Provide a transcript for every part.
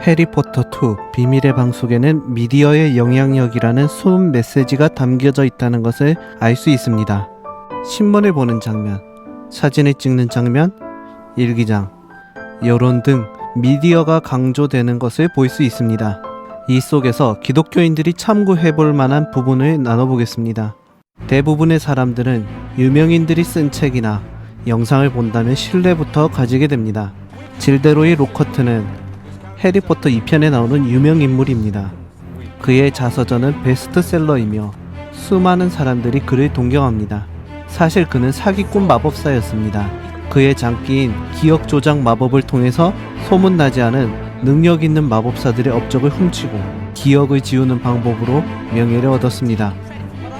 해리포터 2 비밀의 방 속에는 미디어의 영향력이라는 숨은 메시지가 담겨져 있다는 것을 알 수 있습니다. 신문을 보는 장면, 사진을 찍는 장면, 일기장, 여론 등 미디어가 강조되는 것을 볼 수 있습니다. 이 속에서 기독교인들이 참고해볼 만한 부분을 나눠보겠습니다. 대부분의 사람들은 유명인들이 쓴 책이나 영상을 본다면 신뢰부터 가지게 됩니다. 질데로이 로커트는 해리포터 2편에 나오는 유명인물입니다. 그의 자서전은 베스트셀러이며 수많은 사람들이 그를 동경합니다. 사실 그는 사기꾼 마법사였습니다. 그의 장기인 기억 조작 마법을 통해서 소문나지 않은 능력 있는 마법사들의 업적을 훔치고 기억을 지우는 방법으로 명예를 얻었습니다.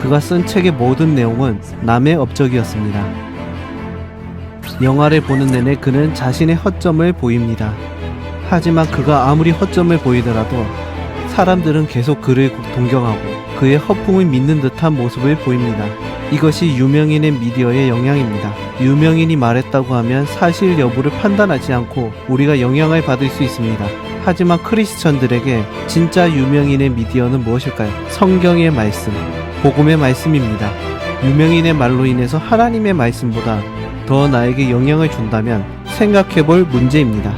그가 쓴 책의 모든 내용은 남의 업적이었습니다. 영화를 보는 내내 그는 자신의 허점을 보입니다. 하지만 그가 아무리 허점을 보이더라도 사람들은 계속 그를 동경하고 그의 허풍을 믿는 듯한 모습을 보입니다. 이것이 유명인의 미디어의 영향입니다. 유명인이 말했다고 하면 사실 여부를 판단하지 않고 우리가 영향을 받을 수 있습니다. 하지만 크리스천들에게 진짜 유명인의 미디어는 무엇일까요? 성경의 말씀, 복음의 말씀입니다. 유명인의 말로 인해서 하나님의 말씀보다 더 나에게 영향을 준다면 생각해볼 문제입니다.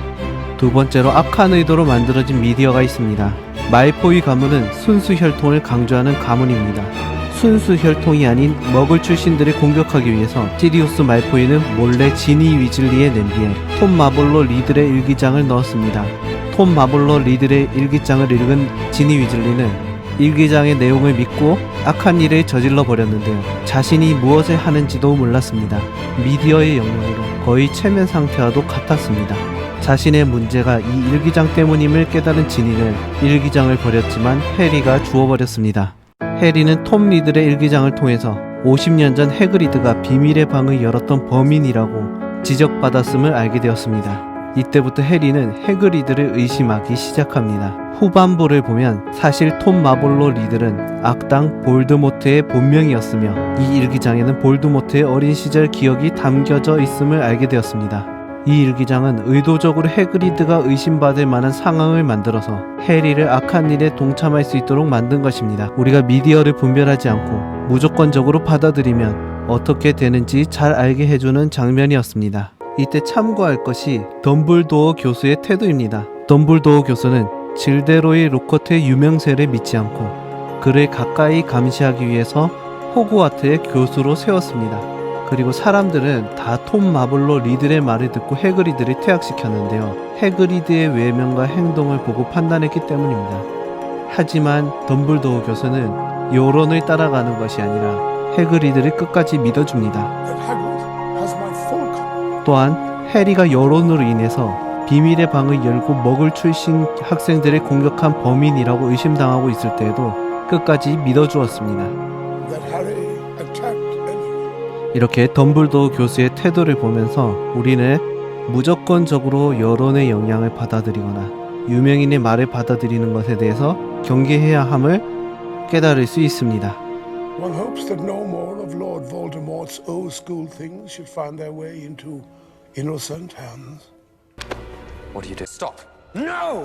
두 번째로 악한 의도로 만들어진 미디어가 있습니다. 말포이 가문은 순수 혈통을 강조하는 가문입니다. 순수 혈통이 아닌 머글 출신들을 공격하기 위해서 시리우스 말포이는 몰래 지니 위즐리의 냄비에 톰 마볼로 리들의 일기장을 넣었습니다. 톰 마볼로 리들의 일기장을 읽은 지니 위즐리는 일기장의 내용을 믿고 악한 일을 저질러 버렸는데요. 자신이 무엇을 하는지도 몰랐습니다. 미디어의 영향으로 거의 최면 상태와도 같았습니다. 자신의 문제가 이 일기장 때문임을 깨달은 지니는 일기장을 버렸지만 해리가 주워버렸습니다. 해리는 톰 리들의 일기장을 통해서 50년 전 해그리드가 비밀의 방을 열었던 범인이라고 지적받았음을 알게 되었습니다. 이때부터 해리는 해그리드를 의심하기 시작합니다. 후반부를 보면 사실 톰 마볼로 리들은 악당 볼드모트의 본명이었으며 이 일기장에는 볼드모트의 어린 시절 기억이 담겨져 있음을 알게 되었습니다. 이 일기장은 의도적으로 해그리드가 의심받을 만한 상황을 만들어서 해리를 악한 일에 동참할 수 있도록 만든 것입니다. 우리가 미디어를 분별하지 않고 무조건적으로 받아들이면 어떻게 되는지 잘 알게 해주는 장면이었습니다. 이때 참고할 것이 덤블도어 교수의 태도입니다. 덤블도어 교수는 질데로이 로커트의 유명세를 믿지 않고 그를 가까이 감시하기 위해서 호그와트의 교수로 세웠습니다. 그리고 사람들은 다 톰 마블로 리들의 말을 듣고 해그리드를 퇴학시켰는데요. 해그리드의 외면과 행동을 보고 판단했기 때문입니다. 하지만 덤블도어 교수는 여론을 따라가는 것이 아니라 해그리드를 끝까지 믿어줍니다. 또한 해리가 여론으로 인해서 비밀의 방을 열고 머글 출신 학생들을 공격한 범인이라고 의심당하고 있을 때에도 끝까지 믿어주었습니다. 이렇게 덤블도어 교수의 태도를 보면서 우리는 무조건적으로 여론의 영향을 받아들이거나 유명인의 말을 받아들이는 것에 대해서 경계해야 함을 깨달을 수 있습니다. One hopes that no more of Lord Voldemort's old school things should find their way into innocent hands. What do you do? Stop! No!